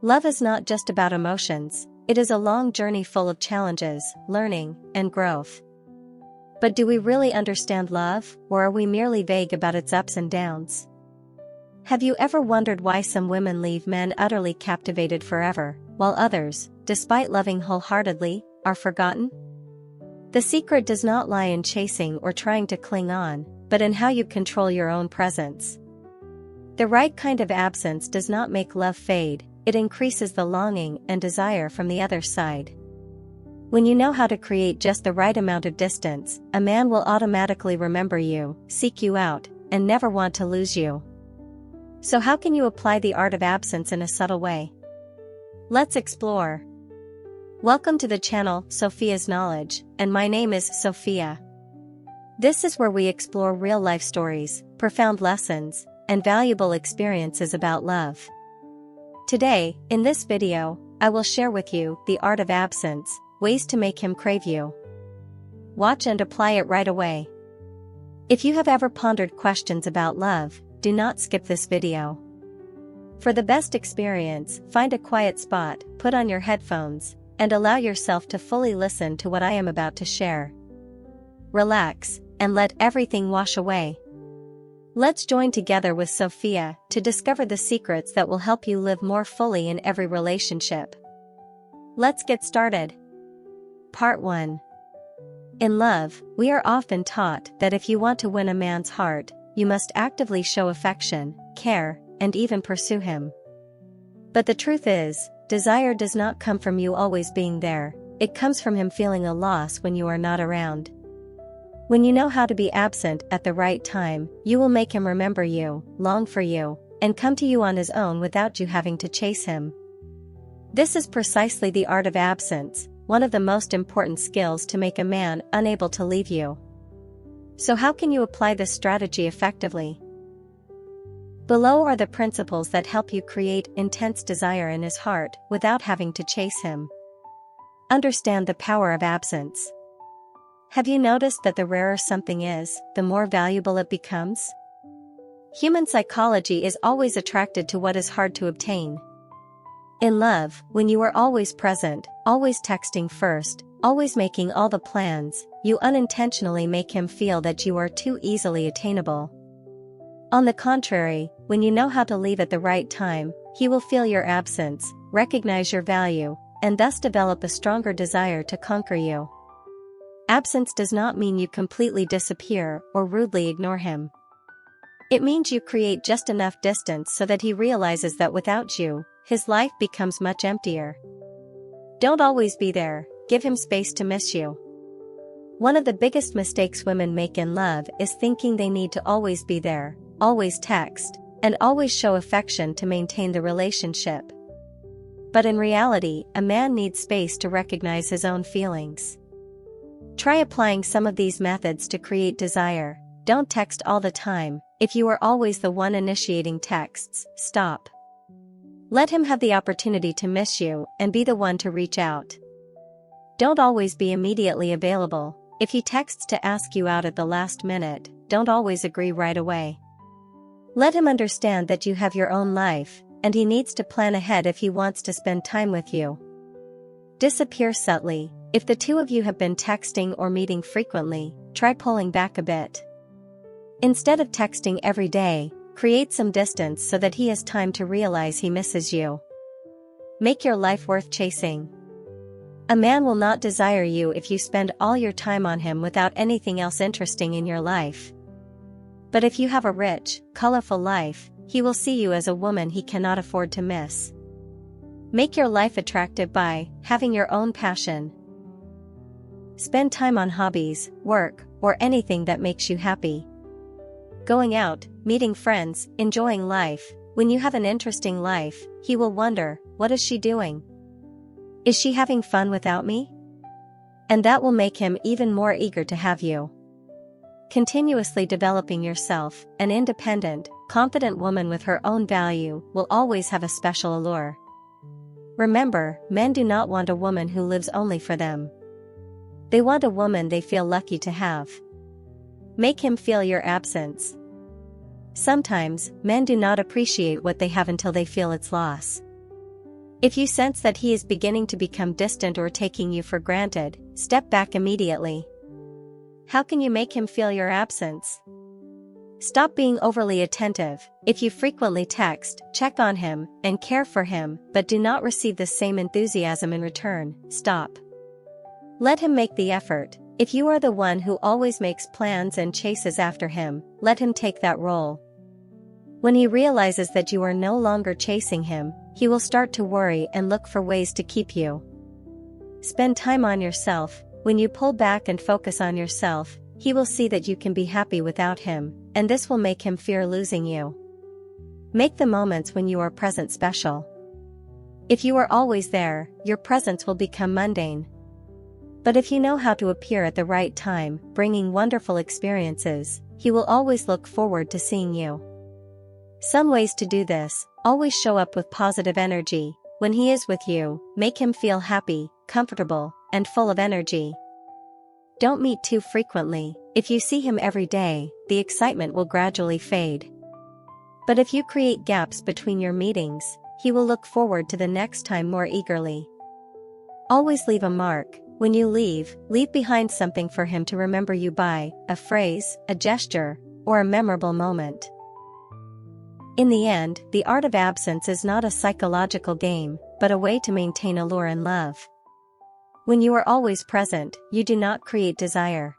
Love is not just about emotions, it is a long journey full of challenges, learning, and growth. But do we really understand love, or are we merely vague about its ups and downs? Have you ever wondered why some women leave men utterly captivated forever, while others, despite loving wholeheartedly, are forgotten? The secret does not lie in chasing or trying to cling on, but in how you control your own presence. The right kind of absence does not make love fade, it increases the longing and desire from the other side. When you know how to create just the right amount of distance, a man will automatically remember you, seek you out, and never want to lose you. So how can you apply the art of absence in a subtle way? Let's explore. Welcome to the channel, Sophia's Knowledge, and my name is Sophia. This is where we explore real-life stories, profound lessons, and valuable experiences about love. Today, in this video, I will share with you the art of absence, ways to make him crave you. Watch and apply it right away. If you have ever pondered questions about love, do not skip this video. For the best experience, find a quiet spot, put on your headphones, and allow yourself to fully listen to what I am about to share. Relax, and let everything wash away. Let's join together with Sophia to discover the secrets that will help you live more fully in every relationship. Let's get started. Part 1. In love, we are often taught that if you want to win a man's heart, you must actively show affection, care, and even pursue him. But the truth is, desire does not come from you always being there, it comes from him feeling a loss when you are not around. When you know how to be absent at the right time, you will make him remember you, long for you, and come to you on his own without you having to chase him. This is precisely the art of absence, one of the most important skills to make a man unable to leave you. So how can you apply this strategy effectively? Below are the principles that help you create intense desire in his heart without having to chase him. Understand the power of absence. Have you noticed that the rarer something is, the more valuable it becomes? Human psychology is always attracted to what is hard to obtain. In love, when you are always present, always texting first, always making all the plans, you unintentionally make him feel that you are too easily attainable. On the contrary, when you know how to leave at the right time, he will feel your absence, recognize your value, and thus develop a stronger desire to conquer you. Absence does not mean you completely disappear or rudely ignore him. It means you create just enough distance so that he realizes that without you, his life becomes much emptier. Don't always be there, give him space to miss you. One of the biggest mistakes women make in love is thinking they need to always be there, always text, and always show affection to maintain the relationship. But in reality, a man needs space to recognize his own feelings. Try applying some of these methods to create desire. Don't text all the time. If you are always the one initiating texts, stop. Let him have the opportunity to miss you and be the one to reach out. Don't always be immediately available. If he texts to ask you out at the last minute, don't always agree right away. Let him understand that you have your own life, and he needs to plan ahead if he wants to spend time with you. Disappear subtly. If the two of you have been texting or meeting frequently, try pulling back a bit. Instead of texting every day, create some distance so that he has time to realize he misses you. Make your life worth chasing. A man will not desire you if you spend all your time on him without anything else interesting in your life. But if you have a rich, colorful life, he will see you as a woman he cannot afford to miss. Make your life attractive by having your own passion. Spend time on hobbies, work, or anything that makes you happy. Going out, meeting friends, enjoying life. When you have an interesting life, he will wonder, what is she doing? Is she having fun without me? And that will make him even more eager to have you. Continuously developing yourself, an independent, confident woman with her own value will always have a special allure. Remember, men do not want a woman who lives only for them. They want a woman they feel lucky to have. Make him feel your absence. Sometimes, men do not appreciate what they have until they feel its loss. If you sense that he is beginning to become distant or taking you for granted, step back immediately. How can you make him feel your absence? Stop being overly attentive. If you frequently text, check on him, and care for him, but do not receive the same enthusiasm in return, stop. Let him make the effort. If you are the one who always makes plans and chases after him, let him take that role. When he realizes that you are no longer chasing him, he will start to worry and look for ways to keep you. Spend time on yourself. When you pull back and focus on yourself, he will see that you can be happy without him, and this will make him fear losing you. Make the moments when you are present special. If you are always there, your presence will become mundane. But if you know how to appear at the right time, bringing wonderful experiences, he will always look forward to seeing you. Some ways to do this: always show up with positive energy. When he is with you, make him feel happy, comfortable, and full of energy. Don't meet too frequently. If you see him every day, the excitement will gradually fade. But if you create gaps between your meetings, he will look forward to the next time more eagerly. Always leave a mark. When you leave behind something for him to remember you by: a phrase, a gesture, or a memorable moment. In the end, the art of absence is not a psychological game, but a way to maintain allure and love. When you are always present, you do not create desire.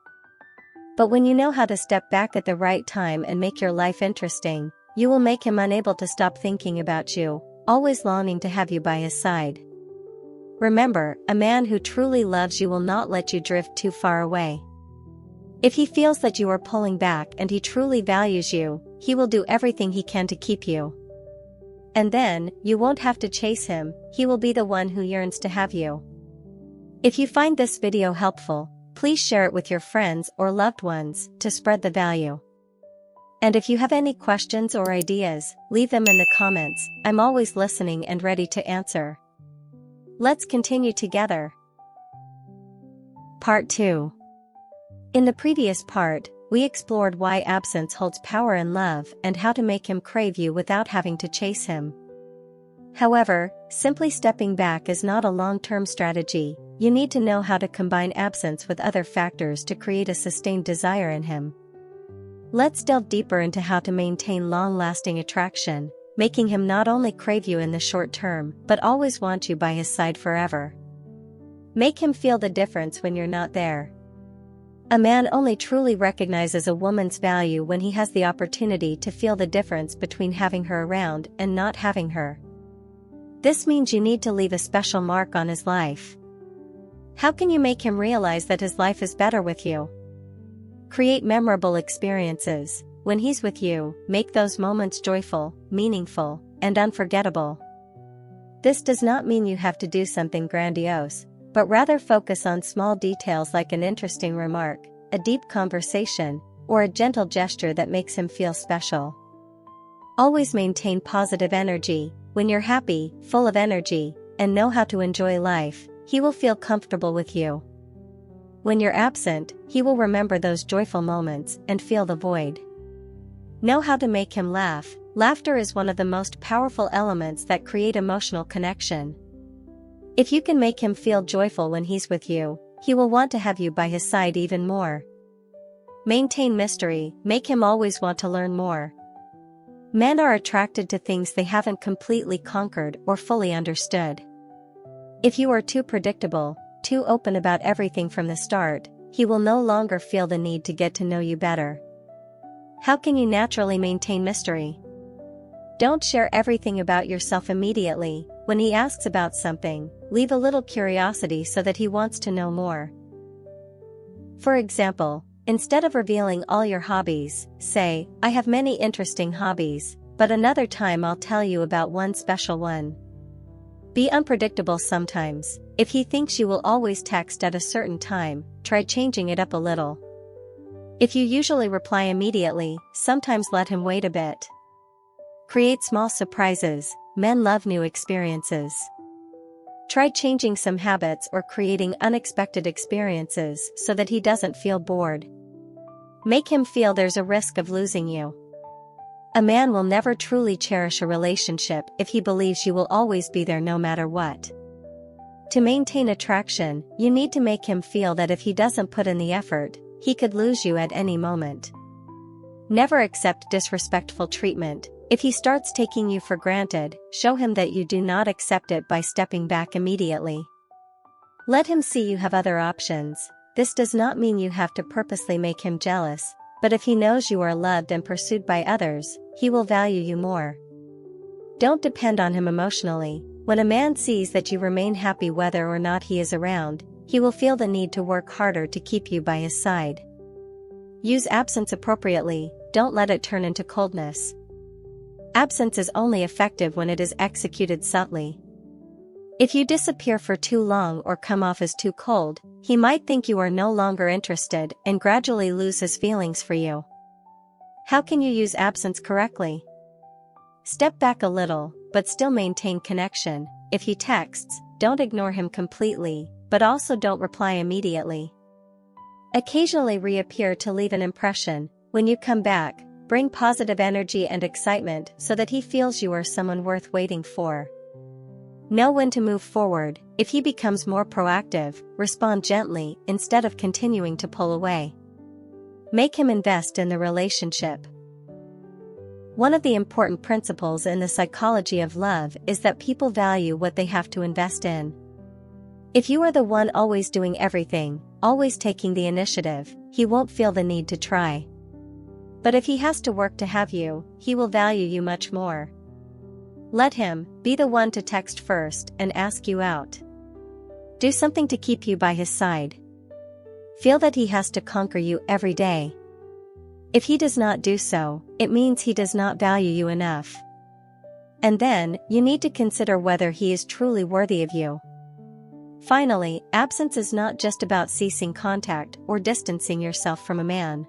But when you know how to step back at the right time and make your life interesting, you will make him unable to stop thinking about you, always longing to have you by his side. Remember, a man who truly loves you will not let you drift too far away. If he feels that you are pulling back and he truly values you, he will do everything he can to keep you. And then, you won't have to chase him, he will be the one who yearns to have you. If you find this video helpful, please share it with your friends or loved ones to spread the value. And if you have any questions or ideas, leave them in the comments. I'm always listening and ready to answer. Let's continue together. Part 2. In the previous part, we explored why absence holds power in love and how to make him crave you without having to chase him. However, simply stepping back is not a long-term strategy. You need to know how to combine absence with other factors to create a sustained desire in him. Let's delve deeper into how to maintain long-lasting attraction, making him not only crave you in the short term, but always want you by his side forever. Make him feel the difference when you're not there. A man only truly recognizes a woman's value when he has the opportunity to feel the difference between having her around and not having her. This means you need to leave a special mark on his life. How can you make him realize that his life is better with you? Create memorable experiences. When he's with you, make those moments joyful, meaningful, and unforgettable. This does not mean you have to do something grandiose, but rather focus on small details like an interesting remark, a deep conversation, or a gentle gesture that makes him feel special. Always maintain positive energy. When you're happy, full of energy, and know how to enjoy life, he will feel comfortable with you. When you're absent, he will remember those joyful moments and feel the void. Know how to make him laugh. Laughter is one of the most powerful elements that create emotional connection. If you can make him feel joyful when he's with you, he will want to have you by his side even more. Maintain mystery. Make him always want to learn more. Men are attracted to things they haven't completely conquered or fully understood. If you are too predictable, too open about everything from the start, he will no longer feel the need to get to know you better. How can you naturally maintain mystery? Don't share everything about yourself immediately. When he asks about something, leave a little curiosity so that he wants to know more. For example, instead of revealing all your hobbies, say, "I have many interesting hobbies, but another time I'll tell you about one special one." Be unpredictable sometimes. If he thinks you will always text at a certain time, try changing it up a little. If you usually reply immediately, sometimes let him wait a bit. Create small surprises. Men love new experiences. Try changing some habits or creating unexpected experiences so that he doesn't feel bored. Make him feel there's a risk of losing you. A man will never truly cherish a relationship if he believes you will always be there no matter what. To maintain attraction, you need to make him feel that if he doesn't put in the effort, he could lose you at any moment. Never accept disrespectful treatment. If he starts taking you for granted, show him that you do not accept it by stepping back immediately. Let him see you have other options. This does not mean you have to purposely make him jealous, but if he knows you are loved and pursued by others, he will value you more. Don't depend on him emotionally. When a man sees that you remain happy whether or not he is around, he will feel the need to work harder to keep you by his side. Use absence appropriately, don't let it turn into coldness. Absence is only effective when it is executed subtly. If you disappear for too long or come off as too cold, he might think you are no longer interested and gradually lose his feelings for you. How can you use absence correctly? Step back a little, but still maintain connection. If he texts, don't ignore him completely, but also don't reply immediately. Occasionally reappear to leave an impression. When you come back, bring positive energy and excitement so that he feels you are someone worth waiting for. Know when to move forward. If he becomes more proactive, respond gently instead of continuing to pull away. Make him invest in the relationship. One of the important principles in the psychology of love is that people value what they have to invest in. If you are the one always doing everything, always taking the initiative, he won't feel the need to try. But if he has to work to have you, he will value you much more. Let him be the one to text first and ask you out. Do something to keep you by his side. Feel that he has to conquer you every day. If he does not do so, it means he does not value you enough. And then, you need to consider whether he is truly worthy of you. Finally, absence is not just about ceasing contact or distancing yourself from a man.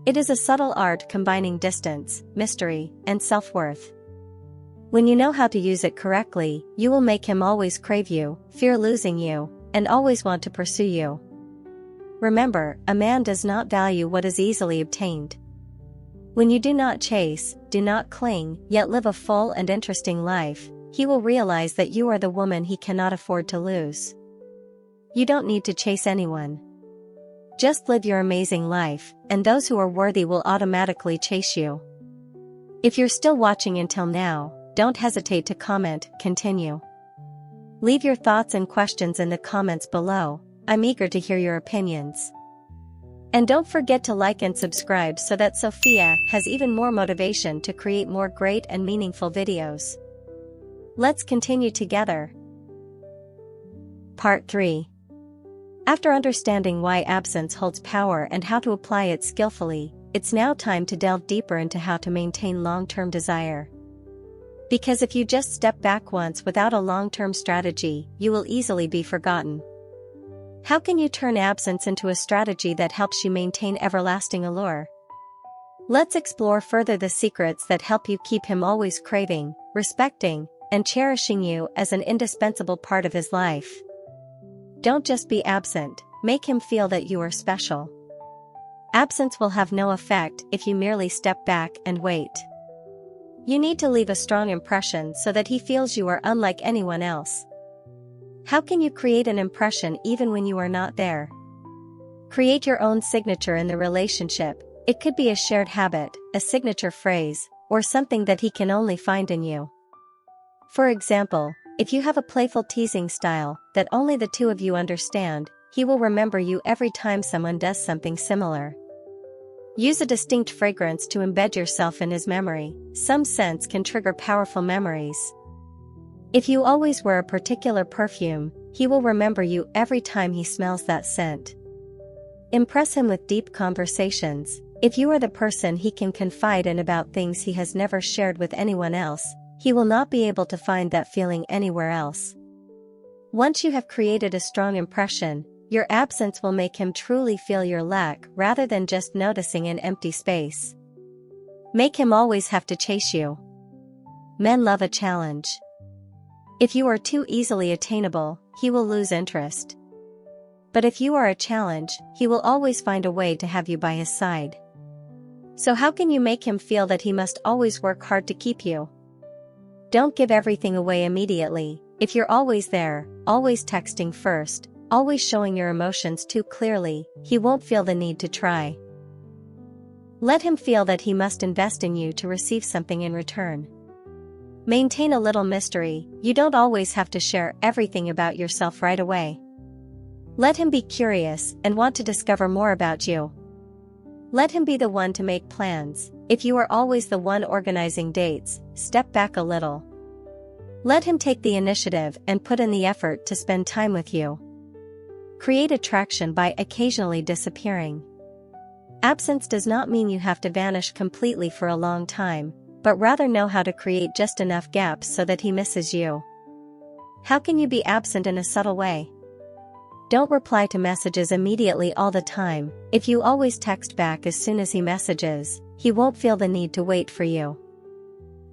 It is a subtle art combining distance, mystery, and self-worth. When you know how to use it correctly, you will make him always crave you, fear losing you, and always want to pursue you. Remember, a man does not value what is easily obtained. When you do not chase, do not cling, yet live a full and interesting life, he will realize that you are the woman he cannot afford to lose. You don't need to chase anyone. Just live your amazing life, and those who are worthy will automatically chase you. If you're still watching until now, don't hesitate to comment, continue. Leave your thoughts and questions in the comments below. I'm eager to hear your opinions. And don't forget to like and subscribe so that Sophia has even more motivation to create more great and meaningful videos. Let's continue together. Part 3. After understanding why absence holds power and how to apply it skillfully, it's now time to delve deeper into how to maintain long-term desire. Because if you just step back once without a long-term strategy, you will easily be forgotten. How can you turn absence into a strategy that helps you maintain everlasting allure? Let's explore further the secrets that help you keep him always craving, respecting, and cherishing you as an indispensable part of his life. Don't just be absent, make him feel that you are special. Absence will have no effect if you merely step back and wait. You need to leave a strong impression so that he feels you are unlike anyone else. How can you create an impression even when you are not there? Create your own signature in the relationship. It could be a shared habit, a signature phrase, or something that he can only find in you. For example, if you have a playful teasing style that only the two of you understand, he will remember you every time someone does something similar. Use a distinct fragrance to embed yourself in his memory. Some scents can trigger powerful memories. If you always wear a particular perfume, he will remember you every time he smells that scent. Impress him with deep conversations. If you are the person he can confide in about things he has never shared with anyone else, he will not be able to find that feeling anywhere else. Once you have created a strong impression, your absence will make him truly feel your lack rather than just noticing an empty space. Make him always have to chase you. Men love a challenge. If you are too easily attainable, he will lose interest. But if you are a challenge, he will always find a way to have you by his side. So how can you make him feel that he must always work hard to keep you? Don't give everything away immediately. If you're always there, always texting first, always showing your emotions too clearly, he won't feel the need to try. Let him feel that he must invest in you to receive something in return. Maintain a little mystery. You don't always have to share everything about yourself right away. Let him be curious and want to discover more about you. Let him be the one to make plans. If you are always the one organizing dates, step back a little. Let him take the initiative and put in the effort to spend time with you. Create attraction by occasionally disappearing. Absence does not mean you have to vanish completely for a long time, but rather know how to create just enough gaps so that he misses you. How can you be absent in a subtle way? Don't reply to messages immediately all the time. If you always text back as soon as he messages, he won't feel the need to wait for you.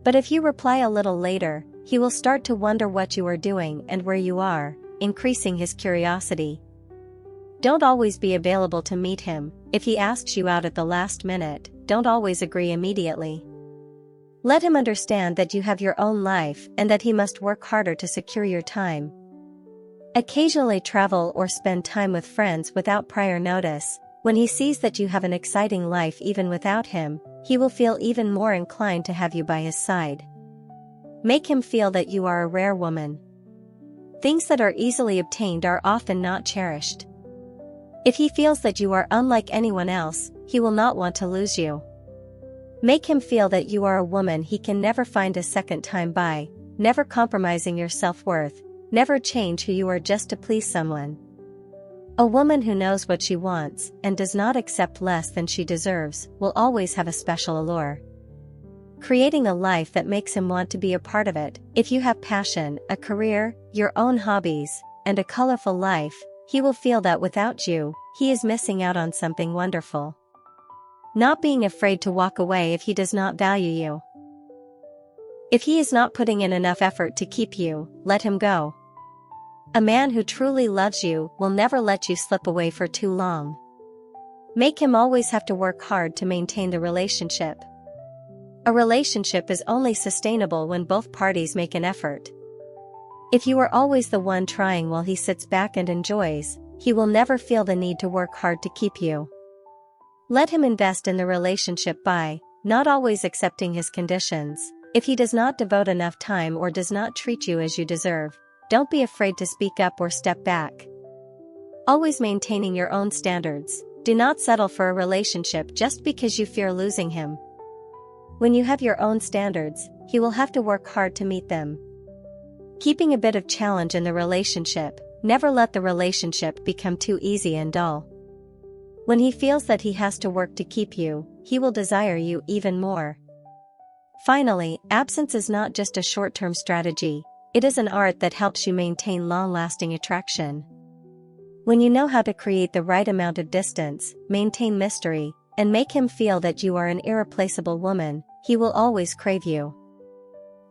But if you reply a little later, he will start to wonder what you are doing and where you are, increasing his curiosity. Don't always be available to meet him. If he asks you out at the last minute, don't always agree immediately. Let him understand that you have your own life and that he must work harder to secure your time. Occasionally travel or spend time with friends without prior notice. When he sees that you have an exciting life even without him, he will feel even more inclined to have you by his side. Make him feel that you are a rare woman. Things that are easily obtained are often not cherished. If he feels that you are unlike anyone else, he will not want to lose you. Make him feel that you are a woman he can never find a second time by, never compromising your self-worth, never change who you are just to please someone. A woman who knows what she wants and does not accept less than she deserves will always have a special allure. Creating a life that makes him want to be a part of it. If you have passion, a career, your own hobbies, and a colorful life, he will feel that without you, he is missing out on something wonderful. Not being afraid to walk away if he does not value you. If he is not putting in enough effort to keep you, let him go. A man who truly loves you will never let you slip away for too long. Make him always have to work hard to maintain the relationship. A relationship is only sustainable when both parties make an effort. If you are always the one trying while he sits back and enjoys, he will never feel the need to work hard to keep you. Let him invest in the relationship by not always accepting his conditions. If he does not devote enough time or does not treat you as you deserve, don't be afraid to speak up or step back. Always maintaining your own standards. Do not settle for a relationship just because you fear losing him. When you have your own standards, he will have to work hard to meet them. Keeping a bit of challenge in the relationship. Never let the relationship become too easy and dull. When he feels that he has to work to keep you, he will desire you even more. Finally, absence is not just a short-term strategy, it is an art that helps you maintain long-lasting attraction. When you know how to create the right amount of distance, maintain mystery, and make him feel that you are an irreplaceable woman, he will always crave you.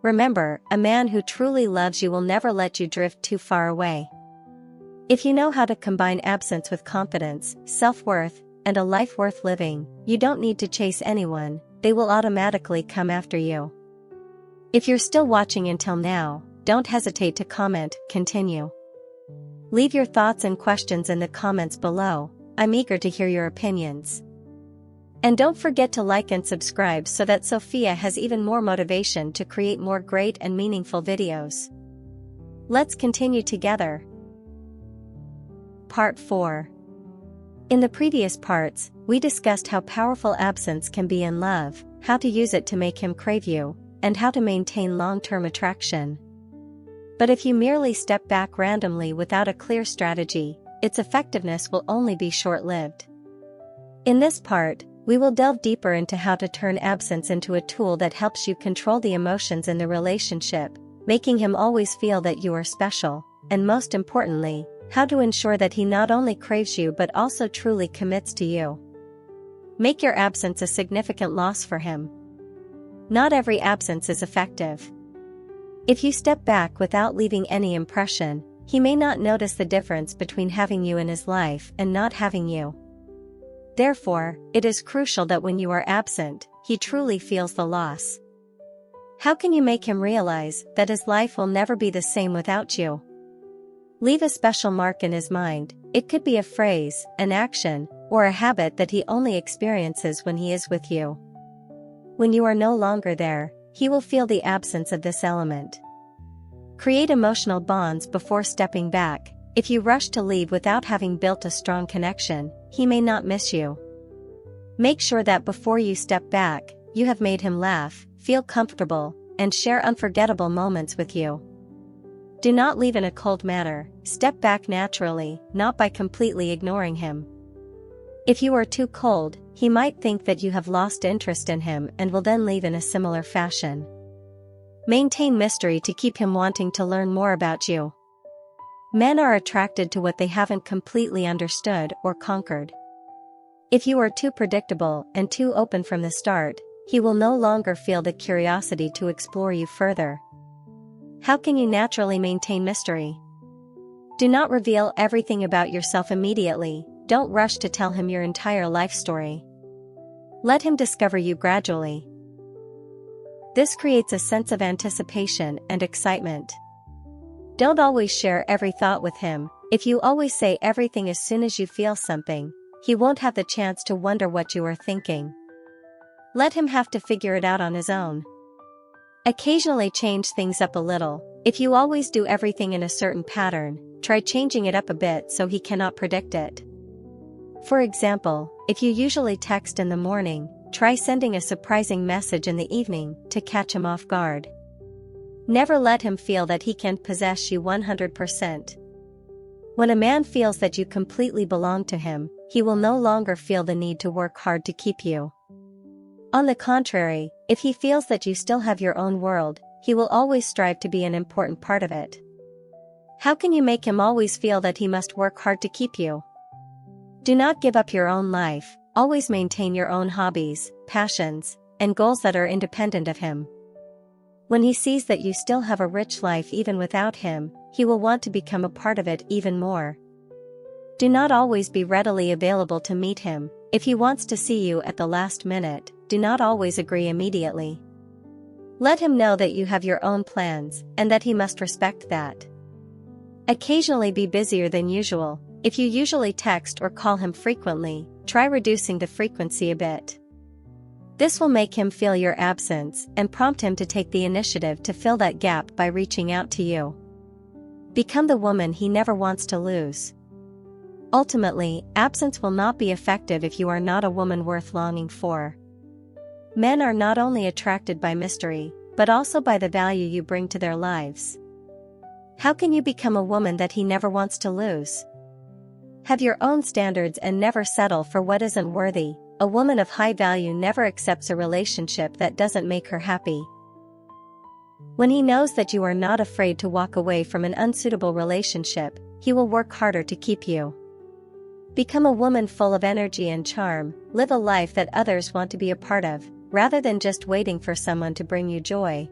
Remember, a man who truly loves you will never let you drift too far away. If you know how to combine absence with confidence, self-worth, and a life worth living, you don't need to chase anyone, they will automatically come after you. If you're still watching until now, don't hesitate to comment, continue. Leave your thoughts and questions in the comments below, I'm eager to hear your opinions. And don't forget to like and subscribe so that Sophia has even more motivation to create more great and meaningful videos. Let's continue together. Part 4. In the previous parts, we discussed how powerful absence can be in love, how to use it to make him crave you, and how to maintain long-term attraction. But if you merely step back randomly without a clear strategy, its effectiveness will only be short-lived. In this part, we will delve deeper into how to turn absence into a tool that helps you control the emotions in the relationship, making him always feel that you are special, and most importantly, how to ensure that he not only craves you but also truly commits to you. Make your absence a significant loss for him. Not every absence is effective. If you step back without leaving any impression, he may not notice the difference between having you in his life and not having you. Therefore, it is crucial that when you are absent, he truly feels the loss. How can you make him realize that his life will never be the same without you? Leave a special mark in his mind. It could be a phrase, an action, or a habit that he only experiences when he is with you. When you are no longer there, he will feel the absence of this element. Create emotional bonds before stepping back. If you rush to leave without having built a strong connection, he may not miss you. Make sure that before you step back, you have made him laugh, feel comfortable, and share unforgettable moments with you. Do not leave in a cold manner. Step back naturally, not by completely ignoring him. If you are too cold, he might think that you have lost interest in him and will then leave in a similar fashion. Maintain mystery to keep him wanting to learn more about you. Men are attracted to what they haven't completely understood or conquered. If you are too predictable and too open from the start, he will no longer feel the curiosity to explore you further. How can you naturally maintain mystery? Do not reveal everything about yourself immediately. Don't rush to tell him your entire life story. Let him discover you gradually. This creates a sense of anticipation and excitement. Don't always share every thought with him. If you always say everything as soon as you feel something, he won't have the chance to wonder what you are thinking. Let him have to figure it out on his own. Occasionally change things up a little. If you always do everything in a certain pattern, try changing it up a bit so he cannot predict it. For example, if you usually text in the morning, try sending a surprising message in the evening to catch him off guard. Never let him feel that he can possess you 100%. When a man feels that you completely belong to him, he will no longer feel the need to work hard to keep you. On the contrary, if he feels that you still have your own world, he will always strive to be an important part of it. How can you make him always feel that he must work hard to keep you? Do not give up your own life. Always maintain your own hobbies, passions, and goals that are independent of him. When he sees that you still have a rich life even without him, he will want to become a part of it even more. Do not always be readily available to meet him. If he wants to see you at the last minute, do not always agree immediately. Let him know that you have your own plans, and that he must respect that. Occasionally be busier than usual. If you usually text or call him frequently, try reducing the frequency a bit. This will make him feel your absence and prompt him to take the initiative to fill that gap by reaching out to you. Become the woman he never wants to lose. Ultimately, absence will not be effective if you are not a woman worth longing for. Men are not only attracted by mystery, but also by the value you bring to their lives. How can you become a woman that he never wants to lose? Have your own standards and never settle for what isn't worthy. A woman of high value never accepts a relationship that doesn't make her happy. When he knows that you are not afraid to walk away from an unsuitable relationship, he will work harder to keep you. Become a woman full of energy and charm. Live a life that others want to be a part of, rather than just waiting for someone to bring you joy.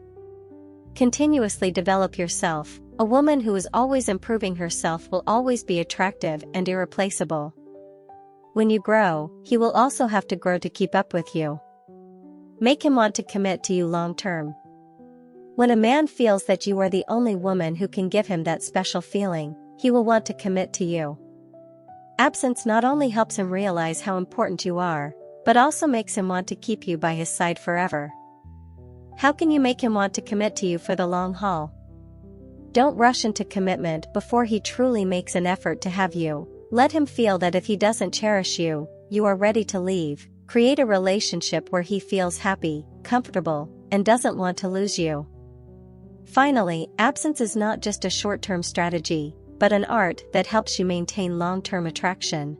Continuously develop yourself. A woman who is always improving herself will always be attractive and irreplaceable. When you grow, he will also have to grow to keep up with you. Make him want to commit to you long term. When a man feels that you are the only woman who can give him that special feeling, he will want to commit to you. Absence not only helps him realize how important you are, but also makes him want to keep you by his side forever. How can you make him want to commit to you for the long haul? Don't rush into commitment before he truly makes an effort to have you. Let him feel that if he doesn't cherish you, you are ready to leave. Create a relationship where he feels happy, comfortable, and doesn't want to lose you. Finally, absence is not just a short-term strategy, but an art that helps you maintain long-term attraction.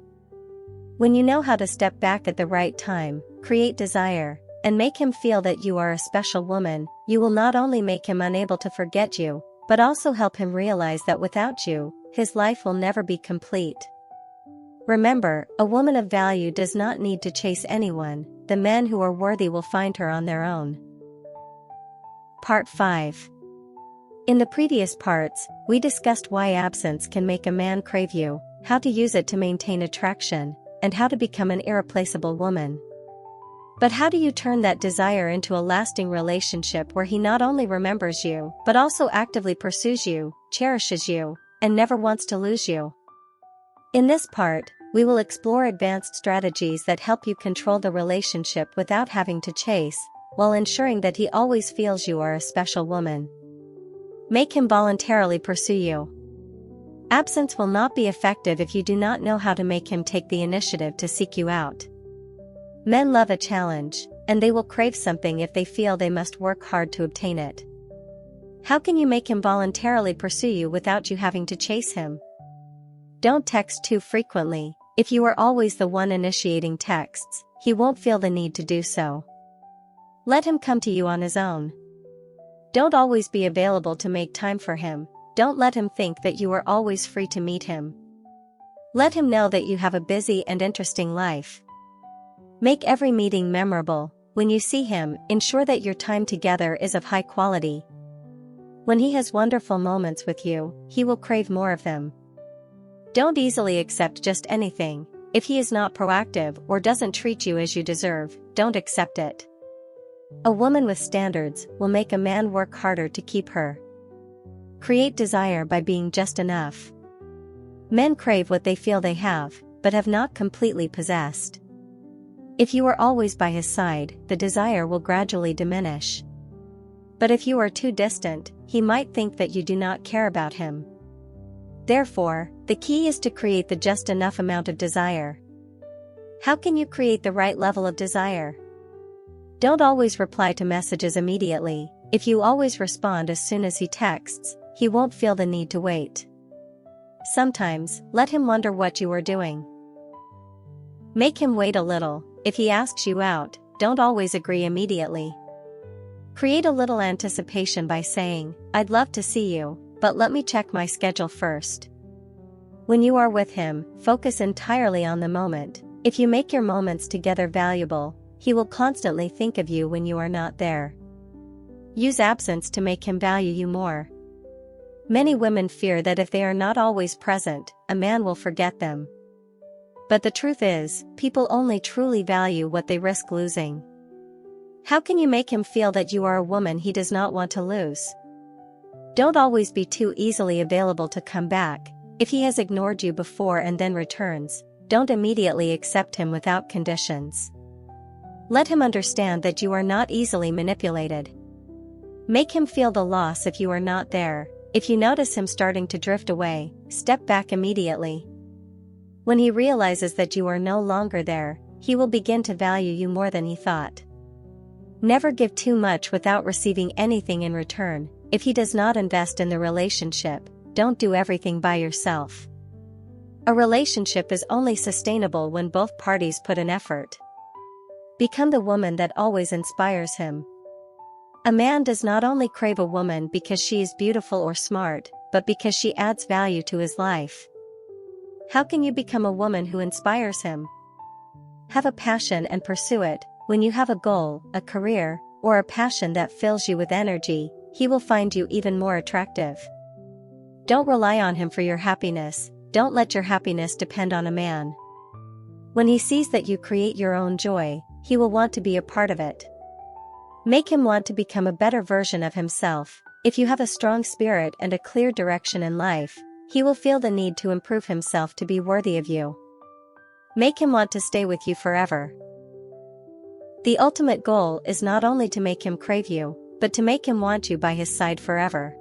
When you know how to step back at the right time, create desire, and make him feel that you are a special woman, you will not only make him unable to forget you, but also help him realize that without you, his life will never be complete. Remember, a woman of value does not need to chase anyone. The men who are worthy will find her on their own. Part 5. In the previous parts, we discussed why absence can make a man crave you, how to use it to maintain attraction, and how to become an irreplaceable woman. But how do you turn that desire into a lasting relationship where he not only remembers you, but also actively pursues you, cherishes you, and never wants to lose you? In this part, we will explore advanced strategies that help you control the relationship without having to chase, while ensuring that he always feels you are a special woman. Make him voluntarily pursue you. Absence will not be effective if you do not know how to make him take the initiative to seek you out. Men love a challenge, and they will crave something if they feel they must work hard to obtain it. How can you make him voluntarily pursue you without you having to chase him? Don't text too frequently. If you are always the one initiating texts, he won't feel the need to do so. Let him come to you on his own. Don't always be available to make time for him. Don't let him think that you are always free to meet him. Let him know that you have a busy and interesting life. Make every meeting memorable. When you see him, ensure that your time together is of high quality. When he has wonderful moments with you, he will crave more of them. Don't easily accept just anything. If he is not proactive or doesn't treat you as you deserve, don't accept it. A woman with standards will make a man work harder to keep her. Create desire by being just enough. Men crave what they feel they have, but have not completely possessed. If you are always by his side, the desire will gradually diminish. But if you are too distant, he might think that you do not care about him. Therefore, the key is to create the just enough amount of desire. How can you create the right level of desire? Don't always reply to messages immediately. If you always respond as soon as he texts, he won't feel the need to wait. Sometimes, let him wonder what you are doing. Make him wait a little. If he asks you out, don't always agree immediately. Create a little anticipation by saying, "I'd love to see you, but let me check my schedule first." When you are with him, focus entirely on the moment. If you make your moments together valuable, he will constantly think of you when you are not there. Use absence to make him value you more. Many women fear that if they are not always present, a man will forget them. But the truth is, people only truly value what they risk losing. How can you make him feel that you are a woman he does not want to lose? Don't always be too easily available to come back. If he has ignored you before and then returns, don't immediately accept him without conditions. Let him understand that you are not easily manipulated. Make him feel the loss if you are not there. If you notice him starting to drift away, step back immediately. When he realizes that you are no longer there, he will begin to value you more than he thought. Never give too much without receiving anything in return. If he does not invest in the relationship, don't do everything by yourself. A relationship is only sustainable when both parties put in effort. Become the woman that always inspires him. A man does not only crave a woman because she is beautiful or smart, but because she adds value to his life. How can you become a woman who inspires him? Have a passion and pursue it. When you have a goal, a career, or a passion that fills you with energy, he will find you even more attractive. Don't rely on him for your happiness. Don't let your happiness depend on a man. When he sees that you create your own joy, he will want to be a part of it. Make him want to become a better version of himself. If you have a strong spirit and a clear direction in life, he will feel the need to improve himself to be worthy of you. Make him want to stay with you forever. The ultimate goal is not only to make him crave you, but to make him want you by his side forever.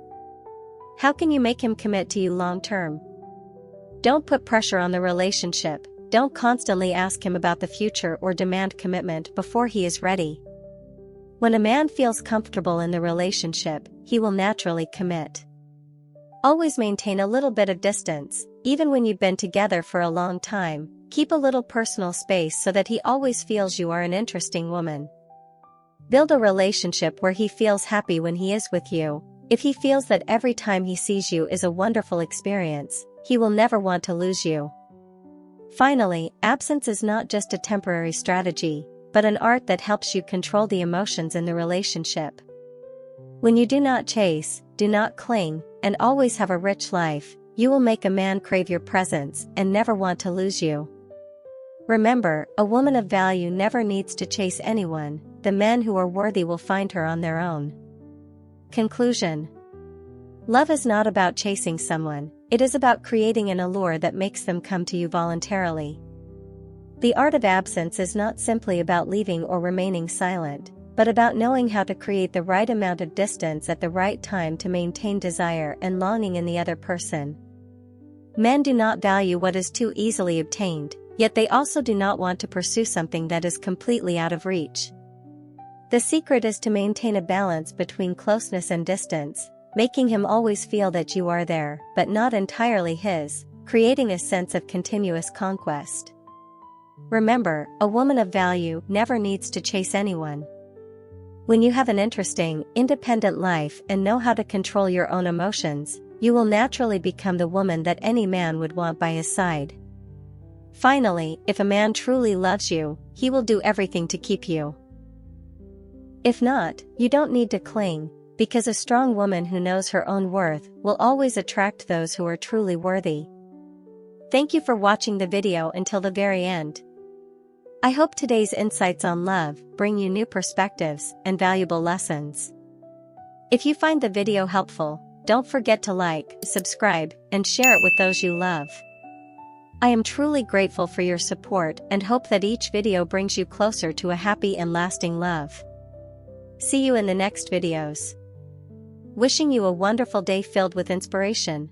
How can you make him commit to you long term? Don't put pressure on the relationship. Don't constantly ask him about the future or demand commitment before he is ready. When a man feels comfortable in the relationship, he will naturally commit. Always maintain a little bit of distance, even when you've been together for a long time. Keep a little personal space so that he always feels you are an interesting woman. Build a relationship where he feels happy when he is with you. If he feels that every time he sees you is a wonderful experience, he will never want to lose you. Finally, absence is not just a temporary strategy, but an art that helps you control the emotions in the relationship. When you do not chase, do not cling, and always have a rich life, you will make a man crave your presence and never want to lose you. Remember, a woman of value never needs to chase anyone, the men who are worthy will find her on their own. Conclusion. Love is not about chasing someone, it is about creating an allure that makes them come to you voluntarily. The art of absence is not simply about leaving or remaining silent, but about knowing how to create the right amount of distance at the right time to maintain desire and longing in the other person. Men do not value what is too easily obtained, yet they also do not want to pursue something that is completely out of reach. The secret is to maintain a balance between closeness and distance, making him always feel that you are there, but not entirely his, creating a sense of continuous conquest. Remember, a woman of value never needs to chase anyone. When you have an interesting, independent life and know how to control your own emotions, you will naturally become the woman that any man would want by his side. Finally, if a man truly loves you, he will do everything to keep you. If not, you don't need to cling, because a strong woman who knows her own worth will always attract those who are truly worthy. Thank you for watching the video until the very end. I hope today's insights on love bring you new perspectives and valuable lessons. If you find the video helpful, don't forget to like, subscribe, and share it with those you love. I am truly grateful for your support and hope that each video brings you closer to a happy and lasting love. See you in the next videos. Wishing you a wonderful day filled with inspiration.